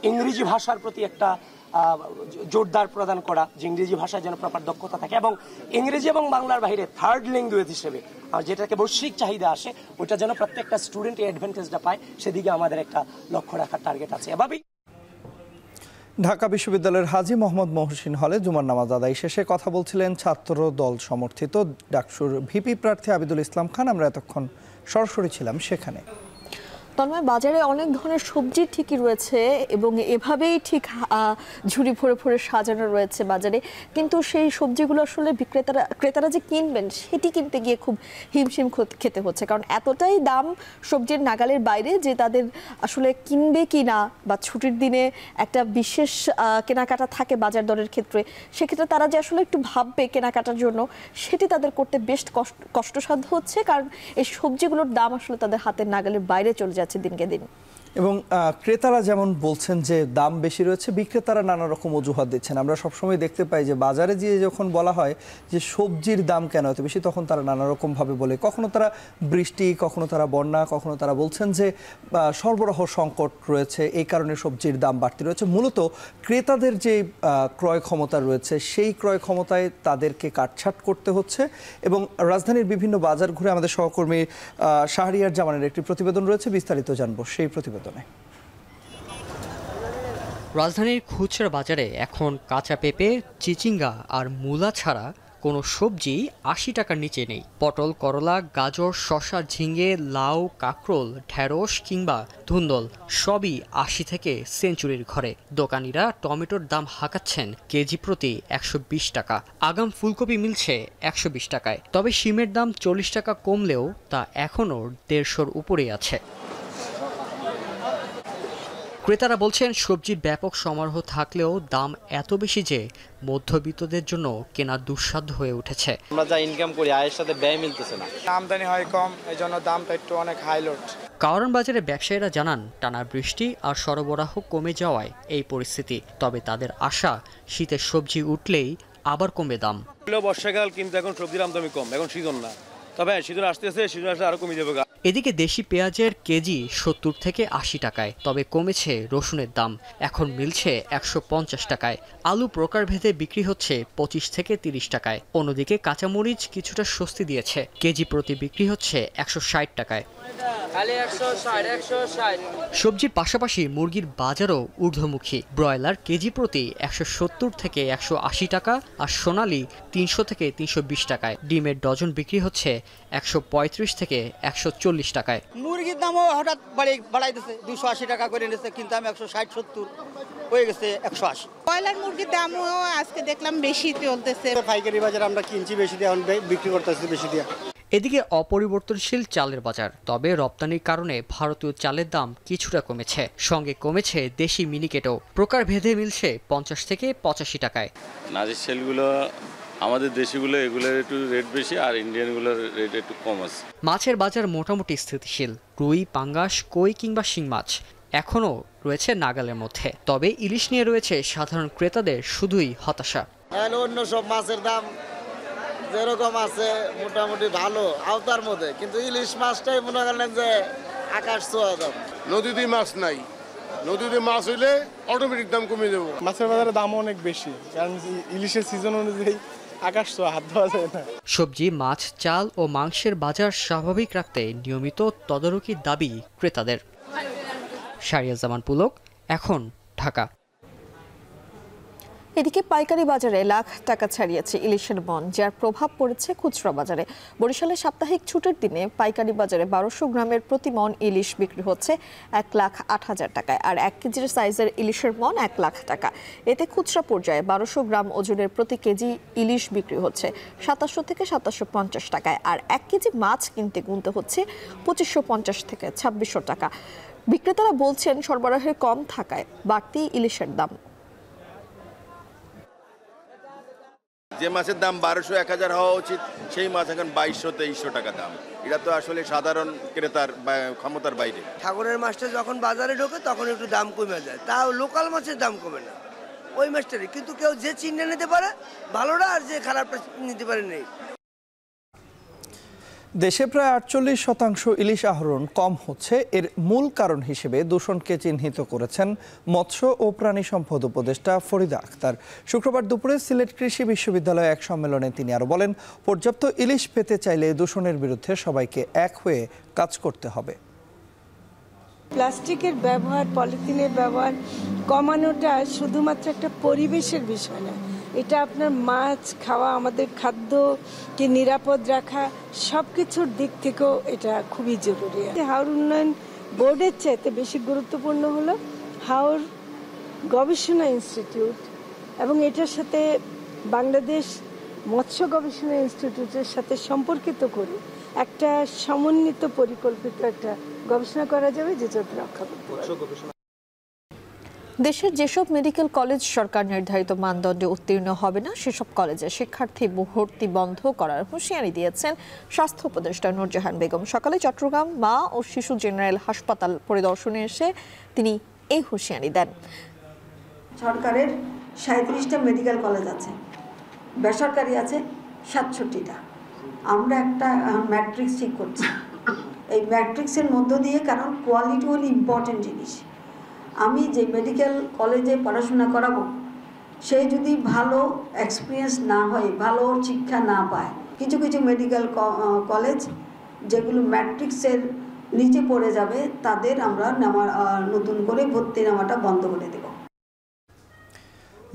ইংরেজি ভাষার প্রতি একটা জোরদার প্রদান করা, যে ইংরেজি ভাষায় যেন প্রপার দক্ষতা থাকে, এবং ইংরেজি এবং বাংলার বাইরে থার্ড ল্যাঙ্গুয়েজ হিসেবে যেটাকে বৈশ্বিক চাহিদা আসে ওটা যেন প্রত্যেকটা স্টুডেন্ট এই অ্যাডভান্টেজটা পায়, সেদিকে আমাদের একটা লক্ষ্য রাখার টার্গেট আছে। এভাবেই ঢাকা বিশ্ববিদ্যালয়ের হাজী মোহাম্মদ মহসিন হলে জুমার নামাজ আদায় শেষে কথা বলছিলেন ছাত্র দল সমর্থিত ডাকসুর ভিপি প্রার্থী আবিদুল ইসলাম খান। আমরা এতক্ষণ সরাসরি ছিলাম সেখানে। তন্ময়, বাজারে অনেক ধরনের সবজি ঠিকই রয়েছে এবং এভাবেই ঠিক ঝুড়ি ভরে ভরে সাজানো রয়েছে বাজারে, কিন্তু সেই সবজিগুলো আসলে ক্রেতারা যে কিনবেন সেটি কিনতে গিয়ে খুব হিমশিম খেতে হচ্ছে, কারণ এতটাই দাম সবজির নাগালের বাইরে যে তাদের আসলে কিনবে কি না, বা ছুটির দিনে একটা বিশেষ কেনাকাটা থাকে বাজার দরের ক্ষেত্রে, সেক্ষেত্রে তারা যে আসলে একটু ভাববে কেনাকাটার জন্য সেটি তাদের করতে বেশ কষ্টসাধ্য হচ্ছে, কারণ এই সবজিগুলোর দাম আসলে তাদের হাতের নাগালের বাইরে চলে যাচ্ছে দিনকে দিন। এবং ক্রেতারা যেমন বলছেন যে দাম বেশি রয়েছে, বিক্রেতারা নানা রকম অজুহাত দিচ্ছেন। আমরা সবসময় দেখতে পাই যে বাজারে গিয়ে যখন বলা হয় যে সবজির দাম কেন এত বেশি, তখন তারা নানা রকমভাবে বলে, কখনো তারা বৃষ্টি, কখনো তারা বন্যা, কখনো তারা বলছেন যে সরবরাহ সংকট রয়েছে, এই কারণে সবজির দাম বাড়তি রয়েছে। মূলত ক্রেতাদের যে ক্রয় ক্ষমতা রয়েছে সেই ক্রয় ক্ষমতায় তাদেরকে কাটছাট করতে হচ্ছে। এবং রাজধানীর বিভিন্ন বাজার ঘুরে আমাদের সহকর্মী শাহরিয়ার জামানের একটি প্রতিবেদন রয়েছে, বিস্তারিত জানবো সেই প্রতিবেদনে। রাজধানীর খুচরা বাজারে এখন কাঁচা পেঁপে, চিচিঙ্গা আর মূলা ছাড়া কোনো সবজি 80 টাকার নিচে নেই। পটল, করলা, গাজর, শসা, ঝিঙে, লাউ, কাঁকরোল, ঢেঁড়স কিংবা ধুন্দল সবই 80 থেকে সেঞ্চুরির ঘরে। দোকানিরা টমেটোর দাম হাঁকাচ্ছেন কেজি প্রতি 120 টাকা। আগাম ফুলকপি মিলছে 120 টাকায়। তবে শিমের দাম 40 টাকা কমলেও তা এখনও 150-র উপরেই আছে। ক্রেতারা বলছেন সবজির ব্যাপক সমারোহ থাকলেও দাম এত বেশি যে মধ্যবিত্তদের জন্য কেনা দুঃসাধ্য হয়ে উঠেছে। আমরা যা ইনকাম করি আয়ের সাথে ব্যয় মিলতেছে না, আমদানি হয় কম, এই জন্য দামটা একটু অনেক হাই লোড। কারণ বাজারে ব্যবসায়ীরা জানান টানা বৃষ্টি আর সরবরাহ কমে যাওয়ায় এই পরিস্থিতি। তবে তাদের আশা শীতের সবজি উঠলেই আবার কমবে দাম। বর্ষাকাল কিন্তু এখন সবজির আমদানি কম, এখন সিজন না, তবে সিজন আসতেছে, সিজন আসলে আরো কমে যাবে। এদিকে দেশি পেঁয়াজের কেজি 70 থেকে 80 টাকায়, তবে কমেছে রসুনের দাম, এখন মিলছে 150 টাকায়। আলু প্রকারভেদে বিক্রি হচ্ছে 25 থেকে 30 টাকায়। অন্যদিকে কাঁচামরিচ কিছুটা স্বস্তি দিয়েছে, কেজি প্রতি বিক্রি হচ্ছে 160 টাকায়। সবজির পাশাপাশি মুরগির বাজারও ঊর্ধ্বমুখী। ব্রয়লার কেজি প্রতি 170 থেকে 180 টাকা আর সোনালী 300 থেকে 320 টাকায়। ডিমের ডজন বিক্রি হচ্ছে 135 থেকে 140 টাকায়। মুরগির দামও হঠাৎ বাড়াই দিচ্ছে, 280 টাকা করে নিচ্ছে, কিন্তু আমি 160-70 হয়ে গেছে 180। ব্রয়লার মুরগির দামও আজকে দেখলাম বেশি চলতেছে। পাইকারি বাজারে আমরা কিনছি বেশি দিয়ে, বিক্রি করতেছি বেশি দিয়ে। এদিকে অপরিবর্তনশীল চালের বাজার, তবে রপ্তানির কারণে ভারতীয় চালের দাম কিছুটা কমেছে, সঙ্গে কমেছে দেশি মিনিকেটও। প্রকারভেদে মিলছে 50 থেকে 85 টাকায়। নাজির সেলগুলো আমাদের দেশিগুলো এগুলোর একটু রেট বেশি, আর ইন্ডিয়ানগুলোর রেট একটু কম আছে। মাছের বাজার মোটামুটি স্থিতিশীল। রুই, পাঙ্গাস, কই কিংবা শিং মাছ এখনও রয়েছে নাগালের মধ্যে। তবে ইলিশ নিয়ে রয়েছে সাধারণ ক্রেতাদের শুধুই হতাশা। অন্য সব মাছের দাম যেরকম আছে মোটামুটি ভালো আওতার মধ্যে, কিন্তু ইলিশ মাছটাই মনে করেন যে আকাশ ছোঁয়া দাম। নদীতে মাছ নাই, নদীতে মাছ হইলে অটোমেটিক দাম কমে যাবো। মাছের বাজারে দাম অনেক বেশি, কারণ ইলিশের সিজন অনুযায়ী আকাশ ছোঁয়া, হাত ধোয়া যায় না। সবজি, মাছ, চাল ও মাংসের বাজার স্বাভাবিক রাখতে নিয়মিত তদারকির দাবি ক্রেতাদের। শাহরিয়ার পুলক, এখন ঢাকা। এদিকে পাইকারি বাজারে লাখ টাকা ছাড়িয়েছে ইলিশের মন, যার প্রভাব পড়েছে খুচরা বাজারে। বরিশালে সাপ্তাহিক ছুটির দিনে পাইকারি বাজারে 1200 গ্রামের প্রতি মন ইলিশ বিক্রি হচ্ছে 1,08,000 টাকায়, আর 1 কেজির সাইজের ইলিশের মন 1 লাখ টাকা। এতে খুচরা পর্যায়ে 1200 গ্রাম ওজনের প্রতি কেজি ইলিশ বিক্রি হচ্ছে 2700 থেকে 2750 টাকায়, আর 1 কেজি মাছ কিনতে গুনতে হচ্ছে 2550 থেকে 2600 টাকা। বিক্রেতারা বলছেন সরবরাহের কম থাকায় বাড়তি ইলিশের দাম। যে মাছের দাম 1200-1000 হওয়া উচিত, সেই মাছ এখন 2200-2300 টাকা দাম। এটা তো আসলে সাধারণ ক্রেতার ক্ষমতার বাইরে। ঠাকুরের মাছটা যখন বাজারে ঢোকে তখন একটু দাম কমে যায়, তাও লোকাল মাছের দাম কমে না ওই মাছটারই। কিন্তু কেউ যে চিনে নিতে পারে ভালোটা, আর যে খারাপটা নিতে পারে নেই। দেশে প্রায় 48% ইলিশ আহরণ কম হচ্ছে। এর মূল কারণ হিসেবে দূষণকে চিহ্নিত করেছেন মৎস্য ও প্রাণী সম্পদ উপদেষ্টা ফরিদা আক্তার। শুক্রবার দুপুরে সিলেট কৃষি বিশ্ববিদ্যালয়ে এক সম্মেলনে তিনি আরও বলেন, পর্যাপ্ত ইলিশ পেতে চাইলে দূষণের বিরুদ্ধে সবাইকে এক হয়ে কাজ করতে হবে। প্লাস্টিকের ব্যবহার, পলিথিনের ব্যবহার কমানোটা শুধুমাত্র একটা পরিবেশের বিষয় না, এটা আপনার মাছ খাওয়া, আমাদের খাদ্যকে নিরাপদ রাখা, সব কিছুর দিক থেকেও এটা খুবই জরুরি। হাওর উন্নয়ন বোর্ডের চাইতে বেশি গুরুত্বপূর্ণ হলো হাওর গবেষণা ইনস্টিটিউট, এবং এটার সাথে বাংলাদেশ মৎস্য গবেষণা ইনস্টিটিউটের সাথে সম্পর্কিত করে একটা সমন্বিত পরিকল্পিত একটা গবেষণা করা যাবে, যেটা রক্ষা করতে। দেশের যেসব মেডিকেল কলেজ সরকার নির্ধারিত মানদণ্ডে উত্তীর্ণ হবে না, সেসব কলেজে শিক্ষার্থী ভর্তি বন্ধ করার হুঁশিয়ারি দিয়েছেন স্বাস্থ্য উপদেষ্টা নূরজাহান বেগম। সকালে চট্টগ্রাম মা ও শিশু জেনারেল হাসপাতাল পরিদর্শনে এসে তিনি এই হুঁশিয়ারি দেন। সরকারের 37টা মেডিকেল কলেজ আছে, বেসরকারি আছে 67টা। আমরা একটা ম্যাট্রিক্স ঠিক করছি। এই ম্যাট্রিক্সের মধ্য দিয়ে, কারণ কোয়ালিটি হল ইম্পর্টেন্ট জিনিস, আমি যে মেডিকেল কলেজে পড়াশোনা করাবো সে যদি ভালো এক্সপিরিয়েন্স না হয়, ভালো শিক্ষা না পায়, কিছু কিছু মেডিকেল কলেজ যেগুলো ম্যাট্রিক্সের নিচে পড়ে যাবে, তাদের আমরা নতুন করে ভর্তি নেওয়াটা বন্ধ করে দেব।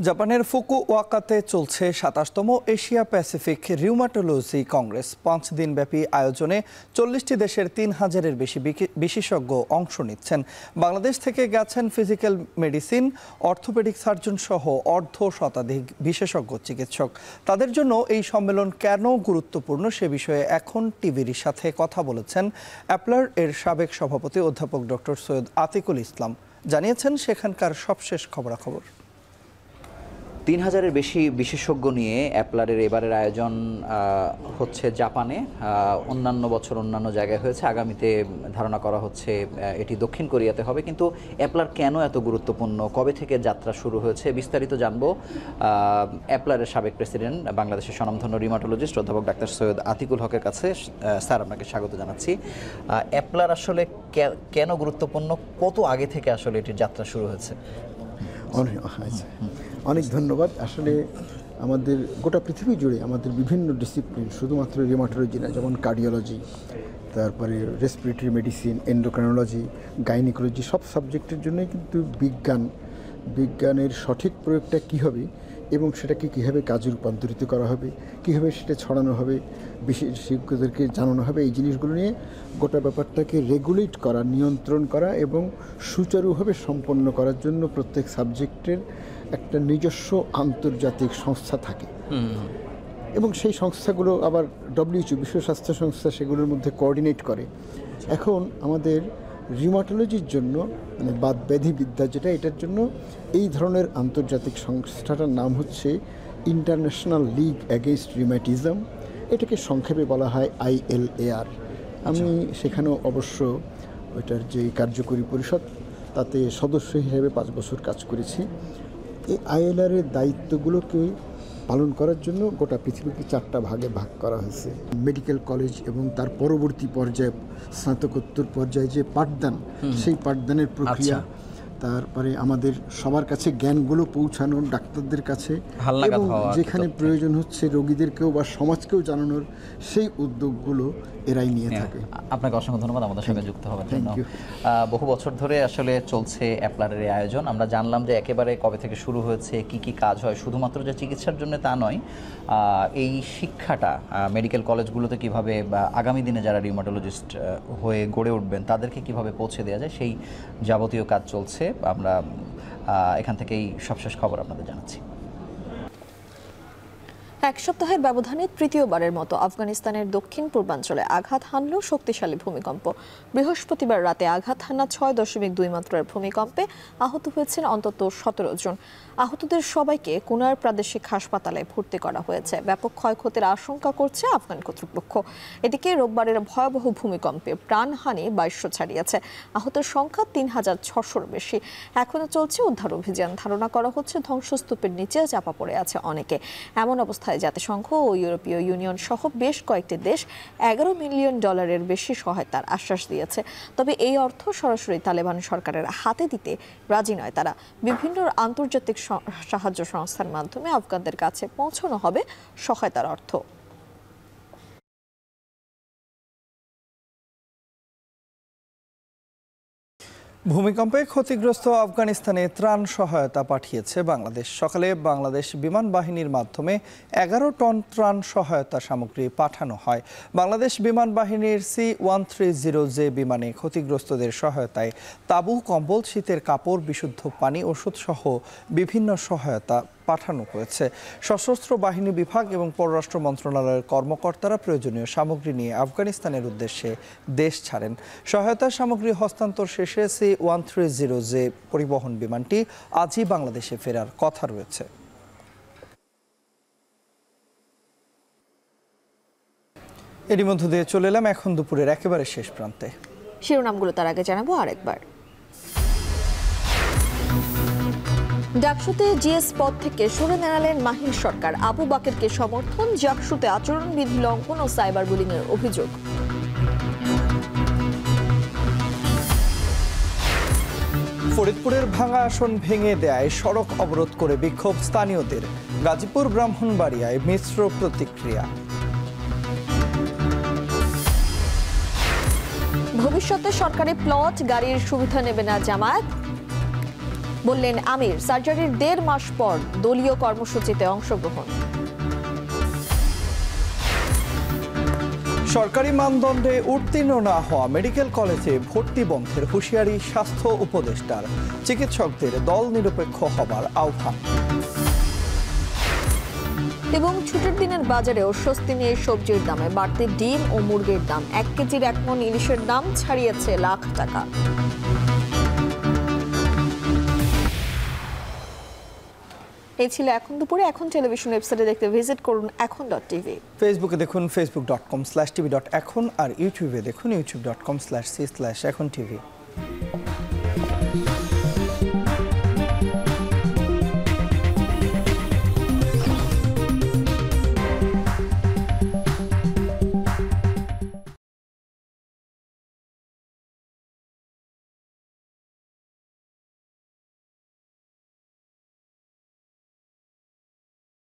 জাপানের ফুকুওয়াকাতে চলছে 27তম এশিয়া প্যাসিফিক রিউমাটোলজি কংগ্রেস। 5 দিনব্যাপী আয়োজনে 40টি দেশের 3000-এর বেশি বিশেষজ্ঞ অংশ নিচ্ছেন। বাংলাদেশ থেকে গেছেন ফিজিক্যাল মেডিসিন, অর্থোপেডিক সার্জন সহ 1/2 বিশেষজ্ঞ চিকিৎসক। তাদের জন্য এই সম্মেলন কেন গুরুত্বপূর্ণ সে বিষয়ে এখন টিভির সাথে কথা বলেছেন অ্যাপলার এর সাবেক সভাপতি অধ্যাপক ডক্টর সৈয়দ আতিকুল ইসলাম। জানিয়েছেন সেখানকার সবশেষ খবরাখবর। 3000-এর বেশি বিশেষজ্ঞ নিয়ে অ্যাপলারের এবারের আয়োজন হচ্ছে জাপানে। অন্যান্য বছর অন্যান্য জায়গায় হয়েছে, আগামীতে ধারণা করা হচ্ছে এটি দক্ষিণ কোরিয়াতে হবে। কিন্তু অ্যাপলার কেন এত গুরুত্বপূর্ণ, কবে থেকে যাত্রা শুরু হয়েছে, বিস্তারিত জানবো অ্যাপলারের সাবেক প্রেসিডেন্ট, বাংলাদেশের স্বনামধন্য রিউমাটোলজিস্ট অধ্যাপক ডাক্তার সৈয়দ আতিকুল হকের কাছে। স্যার, আপনাকে স্বাগত জানাচ্ছি। অ্যাপলার আসলে কেন গুরুত্বপূর্ণ, কত আগে থেকে আসলে এটির যাত্রা শুরু হয়েছে? অনেক ধন্যবাদ। আসলে আমাদের গোটা পৃথিবী জুড়ে আমাদের বিভিন্ন ডিসিপ্লিন, শুধুমাত্র রিউমাটোলজি না, যেমন কার্ডিওলজি, তারপরে রেসপিরেটরি মেডিসিন, এন্ডোক্রাইনোলজি, গাইনিকোলজি, সব সাবজেক্টের জন্যই কিন্তু বিজ্ঞানের সঠিক প্রয়োগটা কী হবে এবং সেটাকে কীভাবে কাজে রূপান্তরিত করা হবে, কীভাবে সেটা ছড়ানো হবে, বিশেষজ্ঞদেরকে জানানো হবে, এই জিনিসগুলো নিয়ে গোটা ব্যাপারটাকে রেগুলেট করা, নিয়ন্ত্রণ করা এবং সুচারুভাবে সম্পন্ন করার জন্য প্রত্যেক সাবজেক্টের একটা নিজস্ব আন্তর্জাতিক সংস্থা থাকে এবং সেই সংস্থাগুলো আবার WHO, বিশ্ব স্বাস্থ্য সংস্থা, সেগুলোর মধ্যে কোঅর্ডিনেট করে। এখন আমাদের রিউমাটোলজির জন্য, মানে বাতব্যাধিবিদ্যা যেটা, এটার জন্য এই ধরনের আন্তর্জাতিক সংস্থাটার নাম হচ্ছে ইন্টারন্যাশনাল লিগ অ্যাগেইনস্ট রিউম্যাটিজম। এটাকে সংক্ষেপে বলা হয় ILAR। আমি সেখানেও অবশ্য ওইটার যে কার্যকরী পরিষদ, তাতে সদস্য হিসেবে 5 বছর কাজ করেছি। এই ILAR-এর দায়িত্বগুলোকে পালন করার জন্য গোটা পৃথিবীকে 4টা ভাগে ভাগ করা হয়েছে। মেডিকেল কলেজ এবং তার পরবর্তী পর্যায়ে স্নাতকোত্তর পর্যায়ে যে পাঠদান, সেই পাঠদানের প্রক্রিয়া, তারপরে আমাদের সবার কাছে জ্ঞানগুলো পৌঁছানো, ডাক্তারদের কাছে, এবং যেখানে প্রয়োজন হচ্ছে রোগীদেরকেও বা সমাজকেও জানানোর সেই উদ্যোগগুলো এরাই নিয়ে থাকে। আপনাকে অসংখ্য ধন্যবাদ আমাদের সঙ্গে যুক্ত হওয়ার জন্য। বহু বছর ধরে আসলে চলছে অ্যাপলারের এই আয়োজন। আমরা জানলাম যে একেবারে কবে থেকে শুরু হয়েছে, কি কি কাজ হয়, শুধুমাত্র যে চিকিৎসার জন্য তা নয়, এই শিক্ষাটা মেডিকেল কলেজগুলোতে কিভাবে আগামী দিনে যারা রিউমাটোলজিস্ট হয়ে গড়ে উঠবেন তাদেরকে কিভাবে পৌঁছে দেওয়া যায়, সেই যাবতীয় কাজ চলছে। আমরা এখান থেকেই সবশেষ খবর আপনাদের জানাচ্ছি। এক সপ্তাহের ব্যবধানে তৃতীয়বারের মতো আফগানিস্তানের দক্ষিণ পূর্বাঞ্চলে আঘাত হানল শক্তিশালী ভূমিকম্প। বৃহস্পতিবার রাতে আঘাত হানা 6.2 মাত্রার ভূমিকম্পে আহত হয়েছেন অন্তত 17 জন। আহতদের সবাইকে কুনার প্রাদেশিক হাসপাতালে ভর্তি করা হয়েছে। ব্যাপক ক্ষয়ক্ষতির আশঙ্কা করছে আফগান কর্তৃপক্ষ। এদিকে রোববারের ভয়াবহ ভূমিকম্পে প্রাণহানি 2200 ছাড়িয়েছে। আহতের সংখ্যা 3600-র বেশি। এখনো চলছে উদ্ধার অভিযান। ধারণা করা হচ্ছে ধ্বংসস্তূপের নিচে চাপা পড়ে আছে অনেকে। এমন অবস্থায় জাতিসংঘ ও ইউরোপীয় ইউনিয়ন সহ বেশ কয়েকটি দেশ $11 মিলিয়ন বেশি সহায়তার আশ্বাস দিয়েছে। তবে এই অর্থ সরাসরি তালেবান সরকারের হাতে দিতে রাজি নয় তারা। বিভিন্ন আন্তর্জাতিক সাহায্য সংস্থার মাধ্যমে আফগানদের কাছে পৌঁছানো হবে সহায়তার অর্থ। ভূমিকম্পে ক্ষতিগ্রস্ত আফগানিস্তানে ত্রাণ সহায়তা পাঠিয়েছে বাংলাদেশ। সকালে বাংলাদেশ বিমান বাহিনীর মাধ্যমে 11 টন ত্রাণ সহায়তা সামগ্রী পাঠানো হয়। বাংলাদেশ বিমান বাহিনীর C-130J বিমানে ক্ষতিগ্রস্তদের সহায়তায় তাঁবু, কম্বল, শীতের কাপড়, বিশুদ্ধ পানি, ওষুধ সহ বিভিন্ন সহায়তা পাঠানো হয়েছে। সশস্ত্র বাহিনী বিভাগ এবং পররাষ্ট্র মন্ত্রণালয়ের কর্মকর্তারা প্রয়োজনীয় সামগ্রী নিয়ে আফগানিস্তানের উদ্দেশ্যে দেশ ছাড়েন। সহায়তা সামগ্রী হস্তান্তর শেষে C-130J পরিবহন বিমানটি আজই বাংলাদেশে ফেরার কথা রয়েছে। এরই মধ্য দিয়ে চলে এলাম এখন দুপুরের একেবারে শেষ প্রান্তে। শিরোনামগুলো তার আগে জানাবো আরেকবার। ডাকসুতে জিএস পদ থেকে সরে দাঁড়ালেন মাহিন সরকার। আবু বাকেরকে সমর্থন। ডাকসুতে আচরণবিধি লঙ্ঘন ও সাইবার বুলিং এর অভিযোগ। ফরিদপুরের ভাঙা আসন ভেঙে দেয় সড়ক অবরোধ করে বিক্ষোভ স্থানীয়দের। গাজীপুর ব্রাহ্মণবাড়িয়ায় মিশ্র প্রতিক্রিয়া। ভবিষ্যতে সরকারি প্লট গাড়ির সুবিধা নেবে না জামায়াত, বললেন আমির। সার্জারির 1.5 মাস পর দলীয় কর্মসূচিতে অংশগ্রহণ। সরকারি মানদণ্ডে উত্তীর্ণ না হওয়া মেডিকেল কলেজে ভর্তি বন্ধের হুঁশিয়ারি স্বাস্থ্য উপদেষ্টার। চিকিৎসকদের দল নিরপেক্ষ হবার আহ্বান। এবং ছুটির দিনের বাজারেও স্বস্তি নিয়ে সবজির দামে বাড়তি ডিম ও মুরগির দাম। 1 কেজির 1 মণ ইলিশের দাম ছাড়িয়েছে লাখ টাকা। এই ছিল এখন দুপুরে। এখন টেলিভিশন ওয়েবসাইটে দেখতে ভিজিট করুন এখন.tv। ফেসবুকে দেখুন facebook.com/tv.এখন আর ইউটিউবে দেখুন youtube.com/c/echontv।